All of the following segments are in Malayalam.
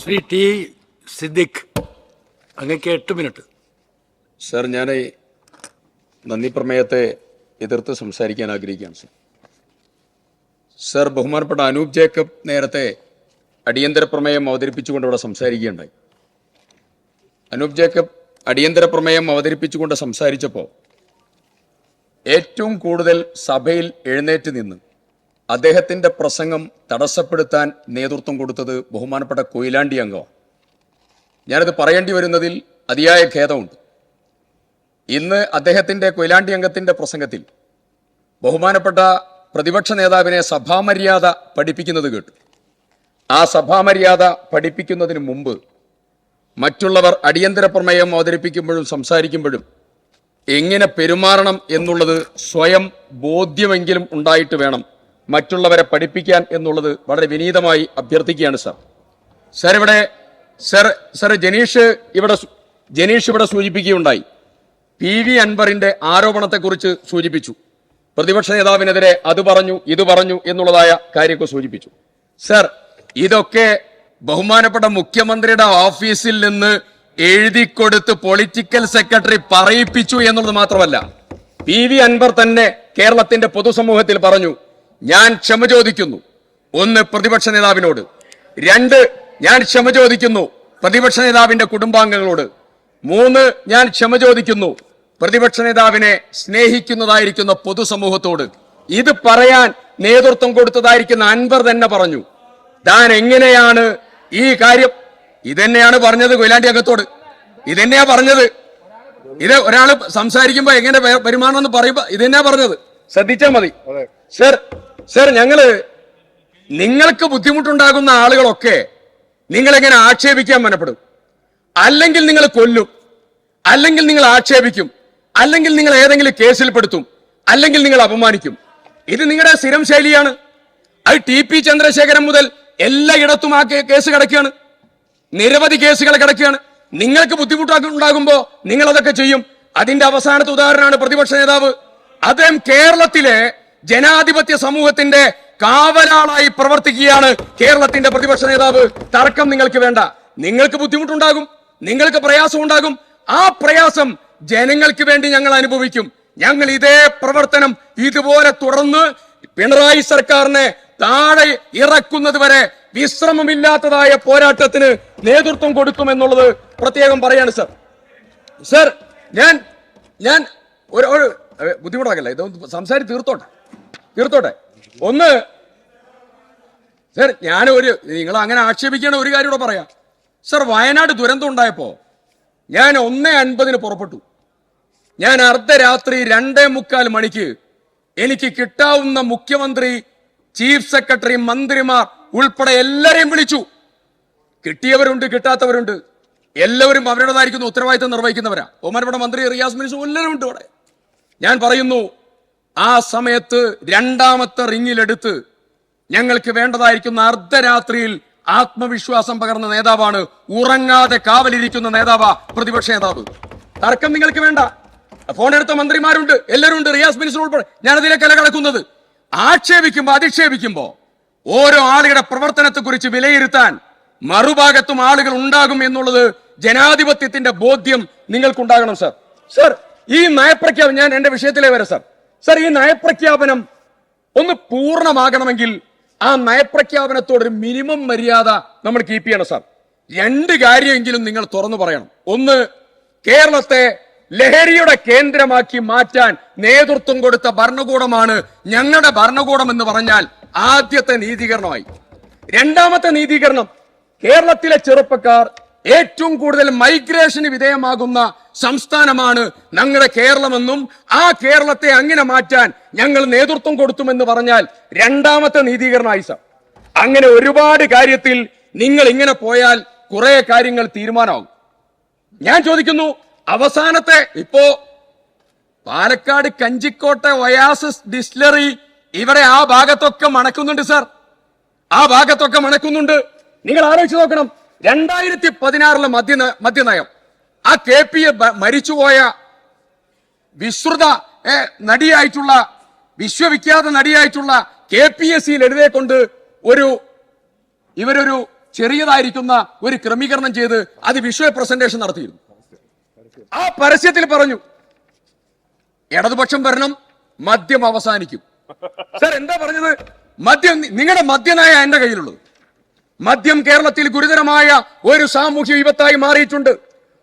ശ്രീ ടി സിദ്ദിഖ്, അങ്ങക്ക് 8 മിനിറ്റ്. സർ, ഞാൻ നന്ദി പ്രമേയത്തെ എതിർത്ത് സംസാരിക്കാൻ ആഗ്രഹിക്കുകയാണ് സർ. സർ, ബഹുമാനപ്പെട്ട അനൂപ് ജേക്കബ് നേരത്തെ അടിയന്തര പ്രമേയം അവതരിപ്പിച്ചുകൊണ്ട് ഇവിടെ സംസാരിക്കുകയുണ്ടായി. അനൂപ് ജേക്കബ് അടിയന്തര പ്രമേയം അവതരിപ്പിച്ചുകൊണ്ട് സംസാരിച്ചപ്പോൾ ഏറ്റവും കൂടുതൽ സഭയിൽ എഴുന്നേറ്റ് നിന്ന് അദ്ദേഹത്തിൻ്റെ പ്രസംഗം തടസ്സപ്പെടുത്താൻ നേതൃത്വം കൊടുത്തത് ബഹുമാനപ്പെട്ട കൊയിലാണ്ടി അംഗമാണ്. ഞാനത് പറയേണ്ടി വരുന്നതിൽ അതിയായ ഖേദമുണ്ട്. ഇന്ന് അദ്ദേഹത്തിൻ്റെ കൊയിലാണ്ടി അംഗത്തിൻ്റെ പ്രസംഗത്തിൽ ബഹുമാനപ്പെട്ട പ്രതിപക്ഷ നേതാവിനെ സഭാമര്യാദ പഠിപ്പിക്കുന്നത് കേട്ടു. ആ സഭാമര്യാദ പഠിപ്പിക്കുന്നതിന് മുമ്പ് മറ്റുള്ളവർ അടിയന്തര പ്രമേയം അവതരിപ്പിക്കുമ്പോഴും സംസാരിക്കുമ്പോഴും എങ്ങനെ പെരുമാറണം എന്നുള്ളത് സ്വയം ബോധ്യമെങ്കിലും ഉണ്ടായിട്ട് വേണം മറ്റുള്ളവരെ പഠിപ്പിക്കാൻ എന്നുള്ളത് വളരെ വിനീതമായി അഭ്യർത്ഥിക്കുകയാണ് സർ. സർ, ഇവിടെ ജനീഷ് ഇവിടെ സൂചിപ്പിക്കുകയുണ്ടായി. PV അൻവറിന്റെ ആരോപണത്തെക്കുറിച്ച് സൂചിപ്പിച്ചു. പ്രതിപക്ഷ നേതാവിനെതിരെ അത് പറഞ്ഞു ഇത് പറഞ്ഞു എന്നുള്ളതായ കാര്യമൊക്കെ സൂചിപ്പിച്ചു. സർ, ഇതൊക്കെ ബഹുമാനപ്പെട്ട മുഖ്യമന്ത്രിയുടെ ഓഫീസിൽ നിന്ന് എഴുതിക്കൊടുത്ത് പൊളിറ്റിക്കൽ സെക്രട്ടറി പറയിപ്പിച്ചു എന്നുള്ളത് മാത്രമല്ല, PV അൻവർ തന്നെ കേരളത്തിന്റെ പൊതുസമൂഹത്തിൽ പറഞ്ഞു, ഞാൻ ക്ഷമ ചോദിക്കുന്നു 1 പ്രതിപക്ഷ നേതാവിനോട്, 2 ഞാൻ ക്ഷമ ചോദിക്കുന്നു പ്രതിപക്ഷ നേതാവിന്റെ കുടുംബാംഗങ്ങളോട്, 3 ഞാൻ ക്ഷമ ചോദിക്കുന്നു പ്രതിപക്ഷ നേതാവിനെ സ്നേഹിക്കുന്നതായിരിക്കുന്ന പൊതുസമൂഹത്തോട്. ഇത് പറയാൻ നേതൃത്വം കൊടുത്തതായിരിക്കുന്ന അൻവർ തന്നെ പറഞ്ഞു. താൻ എങ്ങനെയാണ് ഈ കാര്യം ഇതന്നെയാണ് പറഞ്ഞത് കൊയിലാണ്ടി അംഗത്തോട്, ഇതന്നെയാ പറഞ്ഞത്. ഇത് ഒരാൾ സംസാരിക്കുമ്പോ എങ്ങനെ പെരുമാറണമെന്ന് പറയുമ്പോ ഇതന്നെയാ പറഞ്ഞത്. ശ്രദ്ധിച്ചാൽ മതി. സർ, നിങ്ങൾക്ക് ബുദ്ധിമുട്ടുണ്ടാകുന്ന ആളുകളൊക്കെ നിങ്ങളെങ്ങനെ ആക്ഷേപിക്കാൻ മനപ്പെടും. അല്ലെങ്കിൽ നിങ്ങൾ കൊല്ലും, അല്ലെങ്കിൽ നിങ്ങൾ ആക്ഷേപിക്കും, അല്ലെങ്കിൽ നിങ്ങൾ ഏതെങ്കിലും കേസിൽപ്പെടുത്തും, അല്ലെങ്കിൽ നിങ്ങൾ അപമാനിക്കും. ഇത് നിങ്ങളുടെ സ്ഥിരം ശൈലിയാണ്. അത് TP ചന്ദ്രശേഖരൻ മുതൽ എല്ലായിടത്തും ആ കേസ് കിടക്കുകയാണ്. നിരവധി കേസുകൾ കിടക്കുകയാണ്. നിങ്ങൾക്ക് ബുദ്ധിമുട്ടുണ്ടാകുമ്പോ നിങ്ങൾ അതൊക്കെ ചെയ്യും. അതിന്റെ അവസാനത്തെ ഉദാഹരണമാണ് പ്രതിപക്ഷ നേതാവ്. അദ്ദേഹം കേരളത്തിലെ ജനാധിപത്യ സമൂഹത്തിന്റെ കാവലാളായി പ്രവർത്തിക്കുകയാണ് കേരളത്തിന്റെ പ്രതിപക്ഷ നേതാവ്. തർക്കം നിങ്ങൾക്ക് വേണ്ട. നിങ്ങൾക്ക് ബുദ്ധിമുട്ടുണ്ടാകും, നിങ്ങൾക്ക് പ്രയാസം ഉണ്ടാകും. ആ പ്രയാസം ജനങ്ങൾക്ക് വേണ്ടി ഞങ്ങൾ അനുഭവിക്കും. ഞങ്ങൾ ഇതേ പ്രവർത്തനം ഇതുപോലെ തുടർന്ന് പിണറായി സർക്കാരിനെ താഴെ ഇറക്കുന്നത് വരെ വിശ്രമമില്ലാത്തതായ പോരാട്ടത്തിന് നേതൃത്വം കൊടുക്കുമെന്നുള്ളത് പ്രത്യേകം പറയാണ് സർ. സർ, ഞാൻ ഒരു ബുദ്ധിമുട്ടാക്കല്ല, ഇതൊന്ന് സംസാരിച്ച് തീർത്തോട്ടെ. ഒന്ന് സർ, നിങ്ങൾ അങ്ങനെ ആക്ഷേപിക്കേണ്ട ഒരു കാര്യം കൂടെ പറയാം. സർ, വയനാട് ദുരന്തം ഉണ്ടായപ്പോ ഞാൻ 1:50 പുറപ്പെട്ടു. ഞാൻ അർദ്ധരാത്രി 2:45 മണിക്ക് എനിക്ക് കിട്ടാവുന്ന മുഖ്യമന്ത്രി, ചീഫ് സെക്രട്ടറി, മന്ത്രിമാർ ഉൾപ്പെടെ എല്ലാരെയും വിളിച്ചു. കിട്ടിയവരുണ്ട്, കിട്ടാത്തവരുണ്ട്. എല്ലാവരും അവരുടേതായിരിക്കുന്ന ഉത്തരവാദിത്തം നിർവഹിക്കുന്നവരാ. ബഹുമാനപ്പെട്ട മന്ത്രി റിയാസ് മിനിസ്റ്റർ എല്ലാവരും ഉണ്ട് അവിടെ. ഞാൻ പറയുന്നു, ആ സമയത്ത് 2ാമത്തെ റിങ്ങിലെടുത്ത് ഞങ്ങൾക്ക് വേണ്ടതായിരിക്കുന്ന അർദ്ധരാത്രിയിൽ ആത്മവിശ്വാസം പകർന്ന നേതാവാണ്, ഉറങ്ങാതെ കാവലിരിക്കുന്ന നേതാവാ പ്രതിപക്ഷ നേതാവ്. തർക്കം നിങ്ങൾക്ക് വേണ്ട. ഫോണെടുത്ത മന്ത്രിമാരുണ്ട്, എല്ലാവരും ഉണ്ട്, റിയാസ് മിനിസ്റ്റർ ഉൾപ്പെടെ. ഞാനതിലേക്കല്ല കടക്കുന്നത്. ആക്ഷേപിക്കുമ്പോ അധിക്ഷേപിക്കുമ്പോ ഓരോ ആളുകളുടെ പ്രവർത്തനത്തെ കുറിച്ച് വിലയിരുത്താൻ മറുഭാഗത്തും ആളുകൾ ഉണ്ടാകും എന്നുള്ളത് ജനാധിപത്യത്തിന്റെ ബോധ്യം നിങ്ങൾക്കുണ്ടാകണം സർ. സർ, ഈ നയപ്രഖ്യാപനം, ഞാൻ എന്റെ വിഷയത്തിലേ വരാം സർ. സർ, ഈ നയപ്രഖ്യാപനം ഒന്ന് പൂർണ്ണമാകണമെങ്കിൽ ആ നയപ്രഖ്യാപനത്തോടൊരു മിനിമം മര്യാദ നമ്മൾ കീപ്പ് ചെയ്യണം സർ. 2 കാര്യമെങ്കിലും നിങ്ങൾ തുറന്നു പറയണം. ഒന്ന്, കേരളത്തെ ലഹരിയുടെ കേന്ദ്രമാക്കി മാറ്റാൻ നേതൃത്വം കൊടുത്ത ഭരണകൂടമാണ് ഞങ്ങളുടെ ഭരണകൂടം എന്ന് പറഞ്ഞാൽ ആദ്യത്തെ നീതീകരണമായി. 2ാമത്തെ നീതീകരണം, കേരളത്തിലെ ചെറുപ്പക്കാർ ഏറ്റവും കൂടുതൽ മൈഗ്രേഷന് വിധേയമാകുന്ന സംസ്ഥാനമാണ് ഞങ്ങളുടെ കേരളമെന്നും ആ കേരളത്തെ അങ്ങനെ മാറ്റാൻ ഞങ്ങൾ നേതൃത്വം കൊടുത്തുമെന്ന് പറഞ്ഞാൽ 2ാമത്തെ നീതീകരണമായി സർ. അങ്ങനെ ഒരുപാട് കാര്യത്തിൽ നിങ്ങൾ ഇങ്ങനെ പോയാൽ കുറെ കാര്യങ്ങൾ തീരുമാനമാകും. ഞാൻ ചോദിക്കുന്നു, അവസാനത്തെ ഇപ്പോ പാലക്കാട് കഞ്ചിക്കോട്ടെ ഒയാസിസ് ഡിസ്റ്റിലറി ഇവിടെ ആ ഭാഗത്തൊക്കെ മണക്കുന്നുണ്ട് സർ. ആ ഭാഗത്തൊക്കെ മണക്കുന്നുണ്ട്. നിങ്ങൾ ആലോചിച്ച് നോക്കണം, 2016 മദ്യനയം, ആ KP മരിച്ചുപോയ വിശ്രുത നടിയായിട്ടുള്ള, വിശ്വവിഖ്യാത നടിയായിട്ടുള്ള KPSC ലളിതയെ കൊണ്ട് ഇവരൊരു ചെറിയതായിരിക്കുന്ന ഒരു ക്രമീകരണം ചെയ്ത് അത് വിഷ്വൽ പ്രസന്റേഷൻ നടത്തിയിരുന്നു. ആ പരസ്യത്തിൽ പറഞ്ഞു ഇടതുപക്ഷം ഭരണം, മദ്യം അവസാനിക്കും. സർ എന്താ പറഞ്ഞത്? മദ്യം, നിങ്ങളുടെ മദ്യനയ എന്റെ കയ്യിലുള്ളത്. മദ്യം കേരളത്തിൽ ഗുരുതരമായ ഒരു സാമൂഹ്യ വിപത്തായി മാറിയിട്ടുണ്ട്.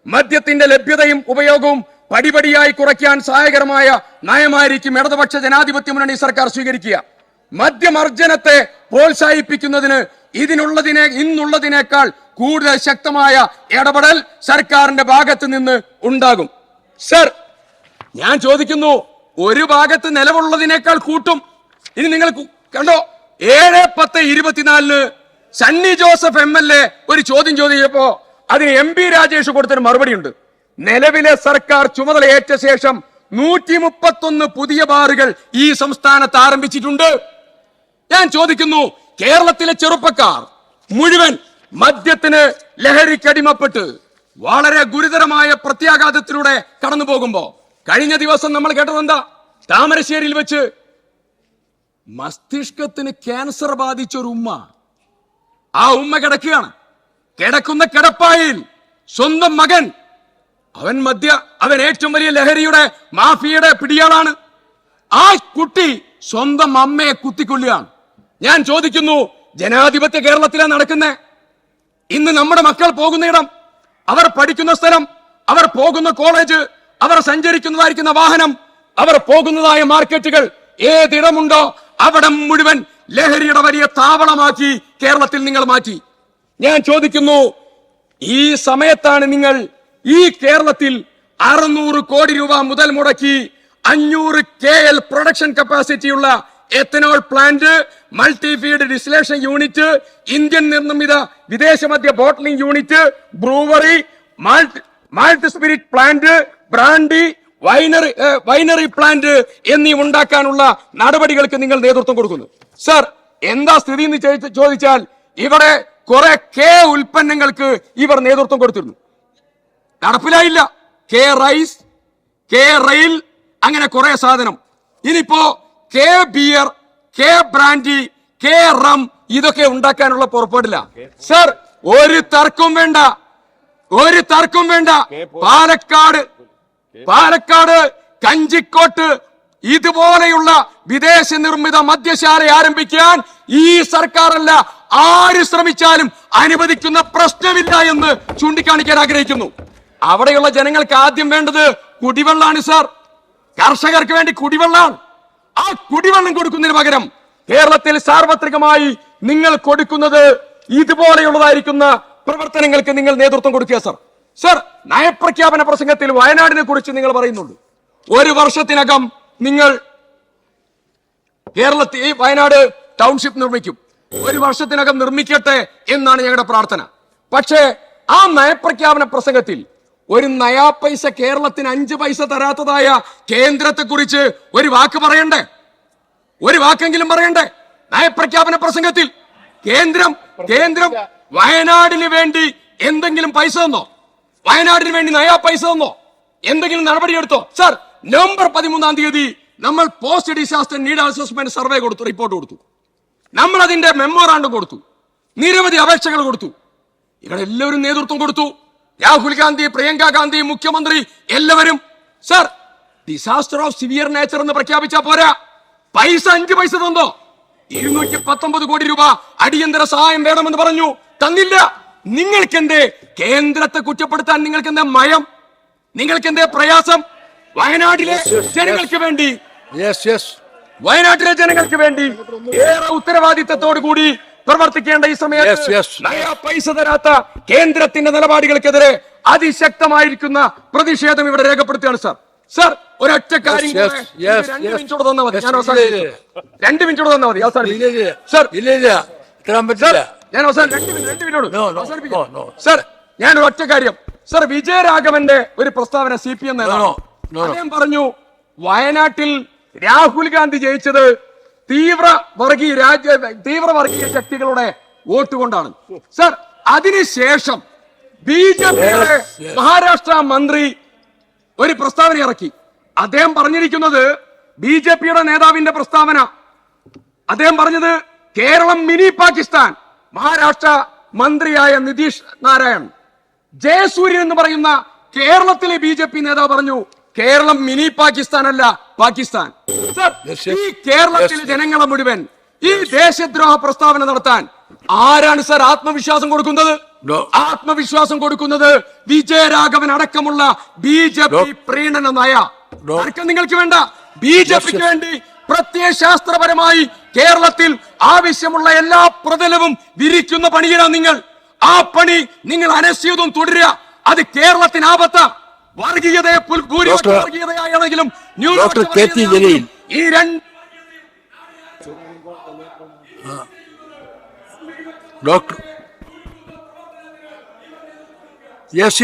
മദ്യത്തിന്റെ ലഭ്യതയും ഉപയോഗവും പടിപടിയായി കുറയ്ക്കാൻ സഹായകരമായ നയമായിരിക്കും ഇടതുപക്ഷ ജനാധിപത്യ മുന്നണി സർക്കാർ സ്വീകരിക്കുക. മദ്യമർജനത്തെ പ്രോത്സാഹിപ്പിക്കുന്നതിന് ഇന്നുള്ളതിനേക്കാൾ കൂടുതൽ ശക്തമായ ഇടപെടൽ സർക്കാരിന്റെ ഭാഗത്ത് നിന്ന് ഉണ്ടാകും. സർ ഞാൻ ചോദിക്കുന്നു, ഒരു ഭാഗത്ത് നിലവിലുള്ളതിനേക്കാൾ കൂട്ടും. ഇനി നിങ്ങൾ കണ്ടോ, 7/10/24 സണ്ണി ജോസഫ് MLA ഒരു ചോദ്യം ചോദിച്ചപ്പോ അതിന് MP രാജേഷ് കൊടുത്തൊരു മറുപടി ഉണ്ട്. നിലവിലെ സർക്കാർ ചുമതലയേറ്റ ശേഷം 131 പുതിയ ബാറുകൾ ഈ സംസ്ഥാനത്ത് ആരംഭിച്ചിട്ടുണ്ട്. ഞാൻ ചോദിക്കുന്നു, കേരളത്തിലെ ചെറുപ്പക്കാർ മുഴുവൻ മദ്യത്തിന് ലഹരിക്കടിമപ്പെട്ട് വളരെ ഗുരുതരമായ പ്രത്യാഘാതത്തിലൂടെ കടന്നു പോകുമ്പോ കഴിഞ്ഞ ദിവസം നമ്മൾ കേട്ടതെന്താ? താമരശ്ശേരിയിൽ വെച്ച് മസ്തിഷ്കത്തിന് ക്യാൻസർ ബാധിച്ചൊരു ഉമ്മ, ആ ഉമ്മ കിടക്കുന്ന കിടപ്പായിൽ സ്വന്തം മകൻ, അവൻ ഏറ്റവും വലിയ ലഹരിയുടെ മാഫിയയുടെ പിടിയാളാണ്. ആ കുട്ടി സ്വന്തം അമ്മയെ കുത്തിക്കൊല്ലുകയാണ്. ഞാൻ ചോദിക്കുന്നു, ജനാധിപത്യ കേരളത്തിലാണ് നടക്കുന്നേ. ഇന്ന് നമ്മുടെ മക്കൾ പോകുന്നയിടം, അവർ പഠിക്കുന്ന സ്ഥലം, അവർ പോകുന്ന കോളേജ്, അവർ സഞ്ചരിക്കുന്നതായിരിക്കുന്ന വാഹനം, അവർ പോകുന്നതായ മാർക്കറ്റുകൾ, ഏതിടമുണ്ടോ അവിടെ മുഴുവൻ ലഹരിയുടെ വലിയ താവളമാക്കി കേരളത്തിൽ നിങ്ങൾ മാറ്റി. ഞാൻ ചോദിക്കുന്നു, ഈ സമയത്താണ് നിങ്ങൾ ഈ കേരളത്തിൽ 600 കോടി രൂപ മുതൽ മുടക്കി 500 KL പ്രൊഡക്ഷൻ കപ്പാസിറ്റിയുള്ള ethanol plant, multifeed distillation unit, Indian നിർമ്മിത വിദേശ മദ്യ bottling unit, brewery, malt spirit plant, brandy, winery plant എന്നിവ ഉണ്ടാക്കാനുള്ള നടപടികൾക്ക് നിങ്ങൾ നേതൃത്വം കൊടുക്കുന്നു. സർ എന്താ സ്ഥിതി എന്ന് ചോദിച്ചാൽ, ഇവിടെ കുറെ ഉൽപ്പന്നങ്ങൾക്ക് ഇവർ നേതൃത്വം കൊടുത്തിരുന്നു, നടപ്പിലായില്ല. റൈസ്, റെയിൽ, അങ്ങനെ കുറെ സാധനം. ഇനിയിപ്പോ ബിയർ, ബ്രാൻഡി, റം ഇതൊക്കെ ഉണ്ടാക്കാനുള്ള പുറപ്പാടില്ല. സർ ഒരു തർക്കം വേണ്ട. പാലക്കാട് കഞ്ചിക്കോട്ട് ഇതുപോലെയുള്ള വിദേശ നിർമ്മിത മദ്യശാല ആരംഭിക്കാൻ ഈ സർക്കാരല്ല, ആര് ശ്രമിച്ചാലും അനുവദിക്കുന്ന പ്രശ്നമില്ല എന്ന് ചൂണ്ടിക്കാണിക്കാൻ ആഗ്രഹിക്കുന്നു. അവിടെയുള്ള ജനങ്ങൾക്ക് ആദ്യം വേണ്ടത് കുടിവെള്ളമാണ് സാർ. കർഷകർക്ക് വേണ്ടി കുടിവെള്ളമാണ്. ആ കുടിവെള്ളം കൊടുക്കുന്നതിന് പകരം കേരളത്തിൽ സാർവത്രികമായി നിങ്ങൾ കൊടുക്കുന്നത് ഇതുപോലെയുള്ളതായിരിക്കുന്ന പ്രവർത്തനങ്ങൾക്ക് നിങ്ങൾ നേതൃത്വം കൊടുക്കുക. സർ നയപ്രഖ്യാപന പ്രസംഗത്തിൽ വയനാടിനെ കുറിച്ച് നിങ്ങൾ പറയുന്നുണ്ട്. 1 വർഷത്തിനകം നിങ്ങൾ കേരളത്തിൽ വയനാട് ടൗൺഷിപ്പ് നിർമ്മിക്കും. 1 വർഷത്തിനകം നിർമ്മിക്കട്ടെ എന്നാണ് ഞങ്ങളുടെ പ്രാർത്ഥന. പക്ഷേ ആ നയപ്രഖ്യാപന പ്രസംഗത്തിൽ ഒരു നയാ പൈസ കേരളത്തിന് 5 പൈസ തരാത്തതായ കേന്ദ്രത്തെ കുറിച്ച് ഒരു വാക്ക് പറയണ്ടേ? ഒരു വാക്കെങ്കിലും പറയണ്ടേ നയപ്രഖ്യാപന പ്രസംഗത്തിൽ? കേന്ദ്രം വയനാടിന് വേണ്ടി എന്തെങ്കിലും പൈസ തന്നോ? വയനാടിന് വേണ്ടി നയാ പൈസ തന്നോ? എന്തെങ്കിലും നടപടിയെടുത്തോ? സർ നവംബർ 13-ാം തീയതി നമ്മൾ post disaster need assessment survey കൊടുത്തു, റിപ്പോർട്ട് കൊടുത്തു. നമ്മൾ അതിന്റെ മെമ്മോറാണ്ടം കൊടുത്തു, നിരവധി അപേക്ഷകൾ കൊടുത്തു. ഇവിടെ എല്ലാവരും നേതൃത്വം കൊടുത്തു. രാഹുൽ ഗാന്ധി, പ്രിയങ്ക ഗാന്ധി, മുഖ്യമന്ത്രി, എല്ലാവരും. Sir disaster of severe nature എന്ന് പ്രഖ്യാപിച്ചാ പോരാ, 5 പൈസ തന്നോ? 219 കോടി രൂപ അടിയന്തര സഹായം വേണമെന്ന് പറഞ്ഞു, തന്നില്ല. നിങ്ങൾക്കെന്തേ കേന്ദ്രത്തെ കുറ്റപ്പെടുത്താൻ? നിങ്ങൾക്കെന്താ മയം? നിങ്ങൾക്കെന്തേ പ്രയാസം? വയനാട്ടിലെ ജനങ്ങൾക്ക് വേണ്ടി ഏറെ ഉത്തരവാദിത്തത്തോടു കൂടി പ്രവർത്തിക്കേണ്ട ഈ സമയത്ത് പൈസ തരാത്ത കേന്ദ്രത്തിന്റെ നിലപാടുകൾക്കെതിരെ അതിശക്തമായിരിക്കുന്ന പ്രതിഷേധം ഇവിടെ രേഖപ്പെടുത്തുകയാണ്. സർ ഒരൊറ്റ കാര്യം 2 മിനിറ്റോട് തന്നാൽ മതി, ഞാൻ അവസാനിപ്പിക്കും. 2 മിനിറ്റോട് തന്നാൽ മതി, അവസാനിപ്പിക്കും. സർ ഞാൻ അവസാനം 2 മിനിറ്റോട് സർ ഞാൻ ഒരൊറ്റ കാര്യം. സർ വിജയരാഘവന്റെ ഒരു പ്രസ്താവന CPM അദ്ദേഹം പറഞ്ഞു, വയനാട്ടിൽ രാഹുൽ ഗാന്ധി ജയിച്ചത് തീവ്ര വർഗീയ ശക്തികളുടെ വോട്ട് കൊണ്ടാണ്. സർ അതിനുശേഷം BJPയുടെ മഹാരാഷ്ട്ര മന്ത്രി ഒരു പ്രസ്താവന ഇറക്കി. അദ്ദേഹം പറഞ്ഞിരിക്കുന്നത്, BJPയുടെ നേതാവിന്റെ പ്രസ്താവന, അദ്ദേഹം പറഞ്ഞത് കേരളം മിനി പാകിസ്ഥാൻ, മഹാരാഷ്ട്ര മന്ത്രിയായ നിതീഷ് നാരായൺ. ജയസൂര്യൻ എന്ന് പറയുന്ന കേരളത്തിലെ BJP നേതാവ് പറഞ്ഞു, കേരളം മിനി പാകിസ്ഥാൻ അല്ല, പാകിസ്ഥാൻ. സർ, ഈ കേരളത്തിലെ ജനങ്ങളെ മുഴുവൻ ഈ ദേശദ്രോഹ പ്രസ്താവന നടത്താൻ ആരാണ് സർ ആത്മവിശ്വാസം കൊടുക്കുന്നത്? ആത്മവിശ്വാസം കൊടുക്കുന്നത് വിജയരാഘവൻ അടക്കമുള്ള BJP പ്രീണന നയ. ആർക്കും നിങ്ങൾക്ക് വേണ്ട, BJPക്ക് വേണ്ടി പ്രത്യയശാസ്ത്രപരമായി കേരളത്തിൽ ആവശ്യമുള്ള എല്ലാ പ്രതലവും വിരിക്കുന്ന പണിയിലാണ് നിങ്ങൾ. ആ പണി നിങ്ങൾ അനശ്വതം തുടരുക. അത് കേരളത്തിന് ആപത്ത. വർഗീയതയെ വർഗീയതയാണെങ്കിലും ഈ രണ്ട് ഡോക്ടർ yes.